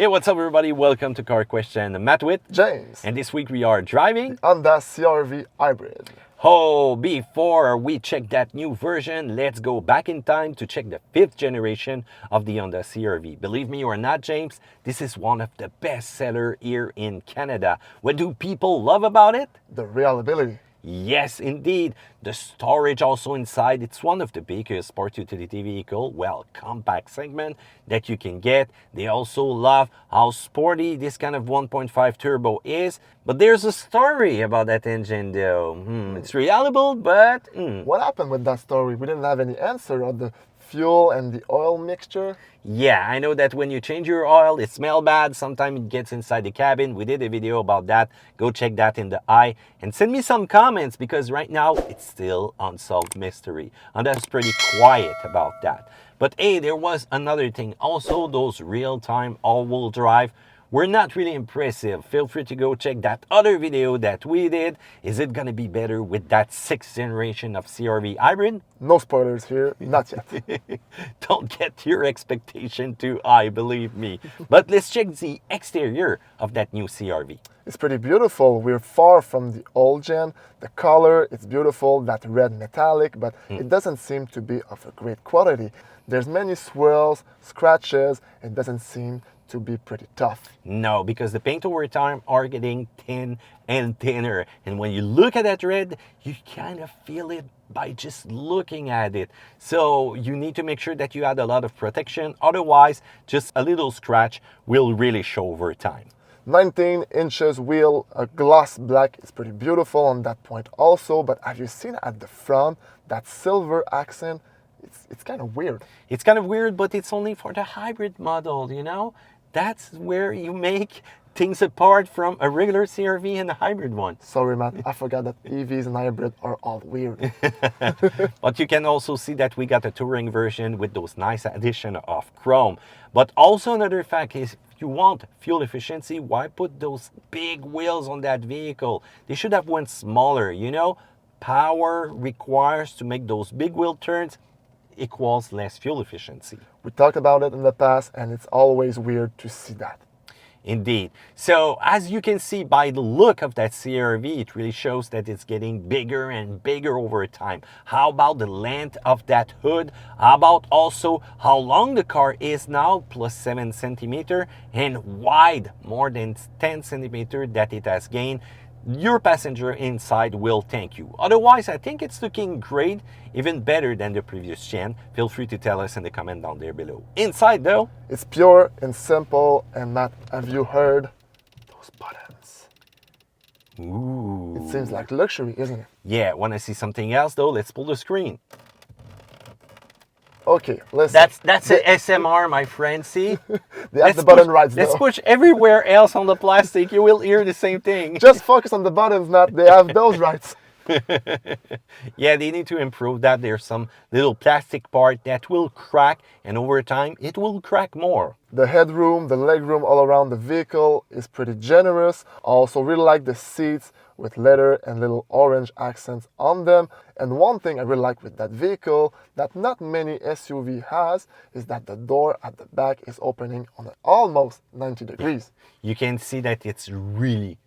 Hey, what's up everybody? Welcome to Car Question. I'm Matt with James. and this week we are driving Honda CR-V Hybrid. Oh, before we check that new version, let's go back in time to check the 5th generation of the Honda CR-V. Believe me or not, James, this is one of the best sellers here in Canada. What do people love about it? The reliability. Yes, indeed. The storage also inside. It's one of the biggest sport utility vehicle, well, compact segment that you can get. They also love how sporty this kind of 1.5 turbo is. But there's a story about that engine though. It's reliable, but... What happened with that story? We didn't have any answer on the fuel and the oil mixture. Yeah, I know that when you change your oil, it smells bad. Sometimes it gets inside the cabin. We did a video about that. Go check that in the eye and send me some comments because right now it's still unsolved mystery. And that's pretty quiet about that. But hey, there was another thing. Also, those real-time all-wheel drive were not really impressive. Feel free to go check that other video that we did. Is it gonna be better with that 6th generation of CR-V hybrid? No spoilers here, not yet. Don't get your expectation too high, believe me. But let's check the exterior of that new CR-V. It's pretty beautiful. We're far from the old gen. The color, it's beautiful, that red metallic, but it doesn't seem to be of a great quality. There's many swirls, scratches, it doesn't seem to be pretty tough. No, because the paint over time are getting thin and thinner. And when you look at that red, you kind of feel it by just looking at it. So you need to make sure that you add a lot of protection. Otherwise, just a little scratch will really show over time. 19 inches wheel, a gloss black is pretty beautiful on that point also, but have you seen at the front, that silver accent? It's kind of weird. It's kind of weird, but it's only for the hybrid model, you know? That's where you make things apart from a regular CR-V and a hybrid one. Sorry, Matt, I forgot that EVs and hybrid are all weird. But you can also see that we got a touring version with those nice addition of chrome. But also another fact is, if you want fuel efficiency, why put those big wheels on that vehicle? They should have one smaller, you know? Power requires to make those big wheel turns equals less fuel efficiency. We talked about it in the past, and it's always weird to see that. Indeed. So as you can see by the look of that CR-V, it really shows that it's getting bigger and bigger over time. How about the length of that hood? How about also how long the car is now, plus 7 centimeters, and wide, more than 10 centimeters that it has gained? Your passenger inside will thank you. Otherwise, I think it's looking great, even better than the previous gen. Feel free to tell us in the comment down there below. Inside though, it's pure and simple. And Matt, have you heard those buttons? Ooh. It seems like luxury, isn't it? Yeah, want to see something else though? Let's pull the screen. Okay, listen. That's an SMR, my friend, see? They have the button right Let's though. push everywhere else on the plastic, you will hear the same thing. Just focus on the buttons, Matt. They have those rights. Yeah, they need to improve that. There's some little plastic part that will crack, and over time, it will crack more. The headroom, the legroom all around the vehicle is pretty generous. I also really like the seats with leather and little orange accents on them. And one thing I really like with that vehicle that not many SUV has is that the door at the back is opening on almost 90 degrees. You can see that it's really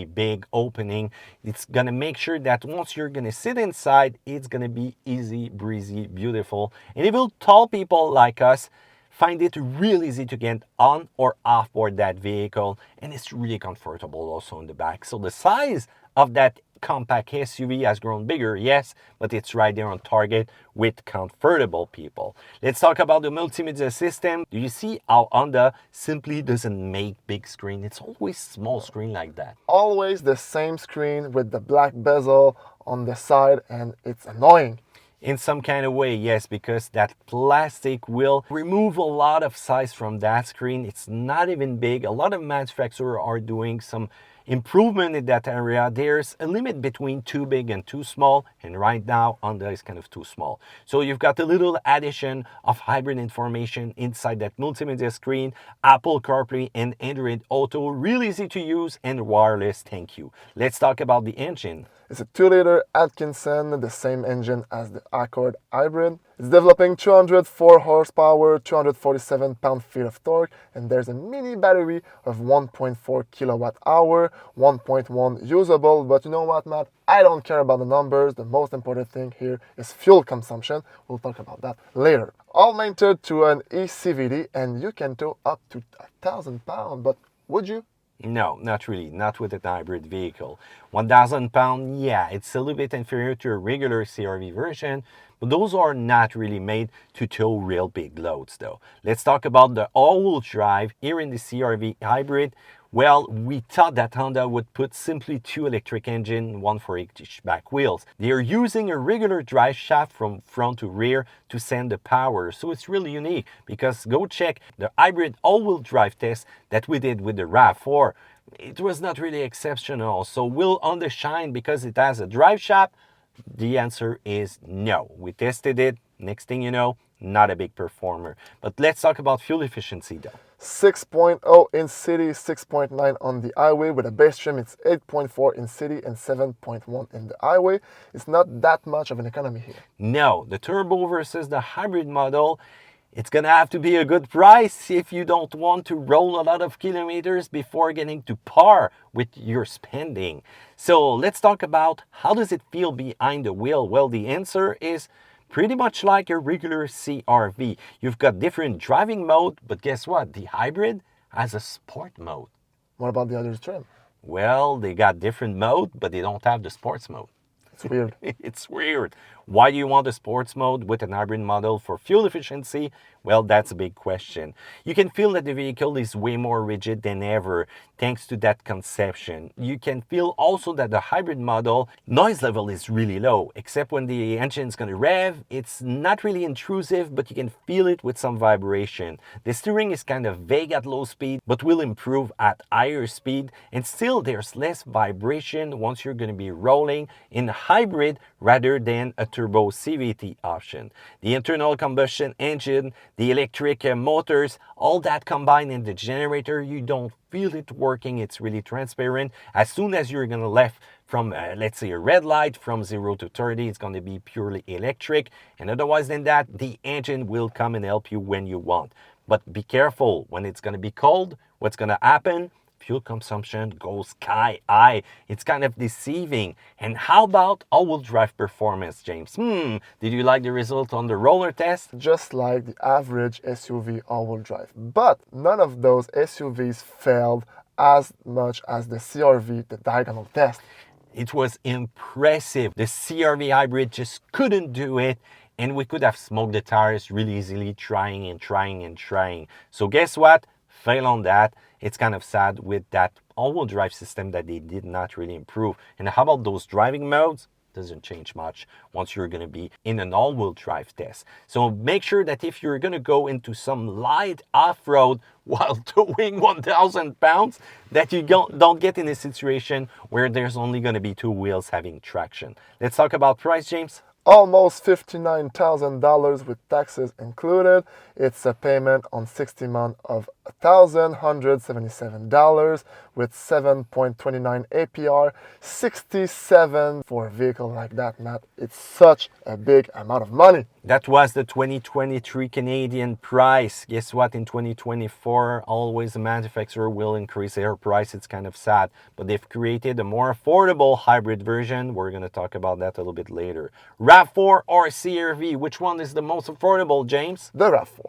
big opening. It's gonna make sure that once you're gonna sit inside, it's gonna be easy breezy, beautiful, and it will tall people like us find it real easy to get on or off board that vehicle, and it's really comfortable also in the back. So the size of that compact SUV has grown bigger, yes, but it's right there on target with comfortable people. Let's talk about the multimedia system. Do you see how Honda simply doesn't make big screen? It's always small screen like that. Always the same screen with the black bezel on the side, and it's annoying. In some kind of way, yes, because that plastic will remove a lot of size from that screen. It's not even big. A lot of manufacturers are doing some improvement in that area. There's a limit between too big and too small, and right now Honda is kind of too small. So you've got a little addition of hybrid information inside that multimedia screen, Apple CarPlay and Android Auto, really easy to use, and wireless, thank you. Let's talk about the engine. It's a 2-liter Atkinson, the same engine as the Accord Hybrid. It's It's developing 204 horsepower, 247 pound-feet of torque, and there's a mini battery of 1.4 kilowatt hour, 1.1 usable. But you know what, Matt? I don't care about the numbers. The most important thing here is fuel consumption. We'll talk about that later. All mounted to an eCVT, and you can tow up to 1,000 pounds. But would you? No, not really, not with a hybrid vehicle. 1,000 pound, yeah, it's a little bit inferior to a regular CRV version, but those are not really made to tow real big loads though. Let's talk about the all-wheel drive here in the CRV hybrid. Well, we thought that Honda would put simply two electric engines, one for each back wheels. They are using a regular drive shaft from front to rear to send the power. So it's really unique because go check the hybrid all-wheel drive test that we did with the RAV4. It was not really exceptional. So will Honda shine because it has a drive shaft? The answer is no. We tested it. Next thing you know, not a big performer. But let's talk about fuel efficiency though. 6.0 in city, 6.9 on the highway. With a base trim, it's 8.4 in city and 7.1 in the highway. It's not that much of an economy here. No, the turbo versus the hybrid model, it's gonna have to be a good price if you don't want to roll a lot of kilometers before getting to par with your spending. So let's talk about how does it feel behind the wheel. Well, the answer is pretty much like a regular CRV. You've got different driving mode, but guess what? The hybrid has a sport mode. What about the other trim? Well, they got different mode, but they don't have the sports mode. It's weird. It's weird. Why do you want a sports mode with an hybrid model for fuel efficiency? Well, that's a big question. You can feel that the vehicle is way more rigid than ever thanks to that conception. You can feel also that the hybrid model noise level is really low, except when the engine is going to rev. It's not really intrusive, but you can feel it with some vibration. The steering is kind of vague at low speed, but will improve at higher speed. And still, there's less vibration once you're going to be rolling in hybrid rather than a turbo CVT option. The internal combustion engine, the electric motors, all that combined in the generator, you don't feel it working. It's really transparent. As soon as you're gonna left from let's say a red light from 0 to 30, it's going to be purely electric, and otherwise than that, the engine will come and help you when you want. But be careful, when it's going to be cold, what's going to happen? Fuel consumption goes sky high. It's kind of deceiving. And how about all-wheel drive performance, James? Did you like the result on the roller test? Just like the average SUV all-wheel drive. But none of those SUVs failed as much as the CRV, the diagonal test. It was impressive. The CRV hybrid just couldn't do it. And we could have smoked the tires really easily, trying and trying and trying. So guess what? Fail on that. It's kind of sad with that all-wheel drive system that they did not really improve. And how about those driving modes? Doesn't change much once you're going to be in an all-wheel drive test. So make sure that if you're going to go into some light off-road while towing 1,000 pounds, that you don't get in a situation where there's only going to be two wheels having traction. Let's talk about price, James. Almost $59,000 with taxes included. It's a payment on 60 months of $1,177 with 7.29 APR, 67 for a vehicle like that, Matt. It's such a big amount of money. That was the 2023 Canadian price. Guess what? In 2024, always the manufacturer will increase their price. It's kind of sad, but they've created a more affordable hybrid version. We're going to talk about that a little bit later. RAV4 or CRV, which one is the most affordable, James? The RAV4.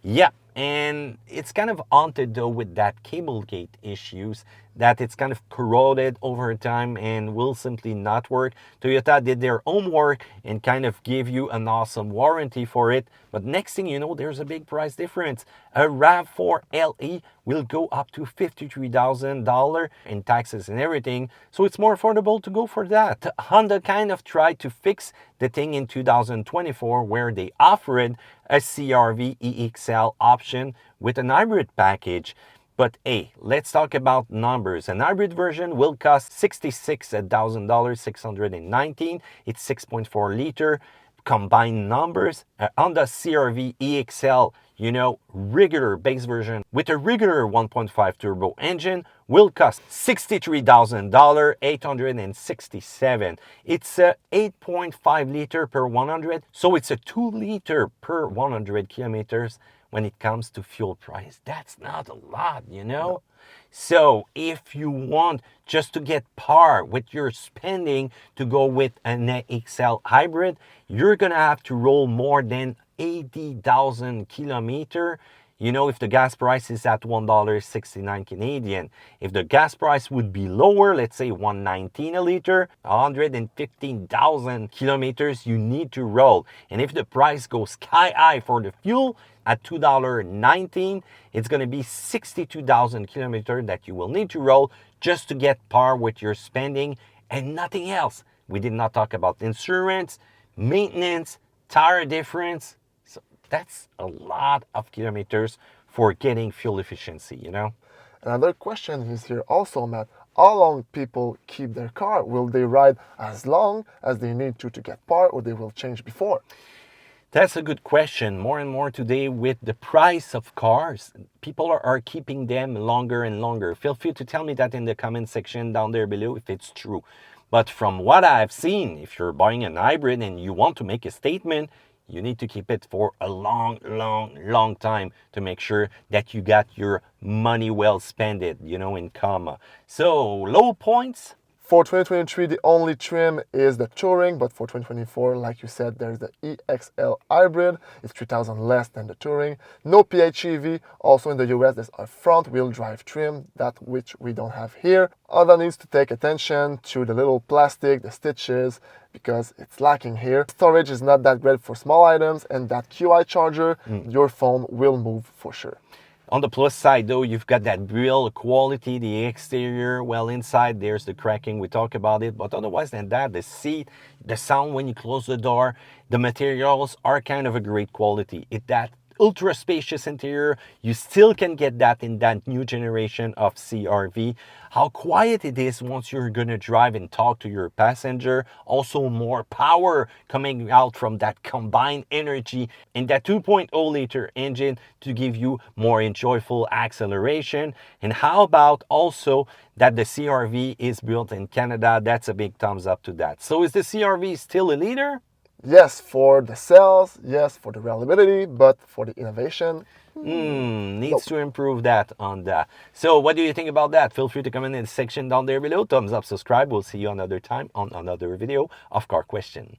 Yeah, and it's kind of haunted though with that cable gate issues, that it's kind of corroded over time and will simply not work. Toyota did their homework and kind of gave you an awesome warranty for it. But next thing you know, there's a big price difference. A RAV4 LE will go up to $53,000 in taxes and everything. So it's more affordable to go for that. Honda kind of tried to fix the thing in 2024 where they offered a CRV EXL option with an hybrid package. But hey, let's talk about numbers. An hybrid version will cost $66,000, $619. It's 6.4 liter. combined numbers, Honda CR-V EXL, you know, regular base version with a regular 1.5 turbo engine will cost $63,000, 867. It's a 8.5 liter per 100, so it's a 2 liter per 100 kilometers. When it comes to fuel price, that's not a lot, you know. So if you want just to get par with your spending to go with an XL hybrid, you're gonna have to roll more than 80,000 kilometers. You know, if the gas price is at $1.69 Canadian, if the gas price would be lower, let's say 119 a liter, 115,000 kilometers you need to roll. And if the price goes sky high for the fuel at $2.19, it's going to be 62,000 kilometers that you will need to roll just to get par with your spending and nothing else. We did not talk about insurance, maintenance, tire difference. That's a lot of kilometers for getting fuel efficiency, you know? Another question is here also, Matt. How long people keep their car? Will they ride as long as they need to get par, or they will change before? That's a good question. More and more today with the price of cars, people are keeping them longer and longer. Feel free to tell me that in the comment section down there below if it's true. But from what I've seen, if you're buying an hybrid and you want to make a statement, you need to keep it for a long time to make sure that you got your money well spent, you know, in comma. So low points. For 2023, the only trim is the Touring, but for 2024, like you said, there's the EXL Hybrid. It's 3,000 less than the Touring. No PHEV. Also in the US, there's a front-wheel drive trim, that which we don't have here. Honda needs to take attention to the little plastic, the stitches, because it's lacking here. Storage is not that great for small items, and that QI charger, your phone will move for sure. On the plus side though, you've got that build quality, the exterior, well inside there's the cracking, we talk about it, but otherwise than that, the seat, the sound when you close the door, the materials are kind of a great quality. That ultra spacious interior, you still can get that in that new generation of CR-V. How quiet it is once you're gonna drive and talk to your passenger. Also more power coming out from that combined energy in that 2.0 liter engine to give you more enjoyable acceleration. And how about also that the CR-V is built in Canada? That's a big thumbs up to that. So is the CR-V still a leader? Yes, for the sales, yes, for the reliability, but for the innovation, needs to improve that on that. So what do you think about that? Feel free to comment in the section down there below. Thumbs up, subscribe. We'll see you another time on another video of Car Question.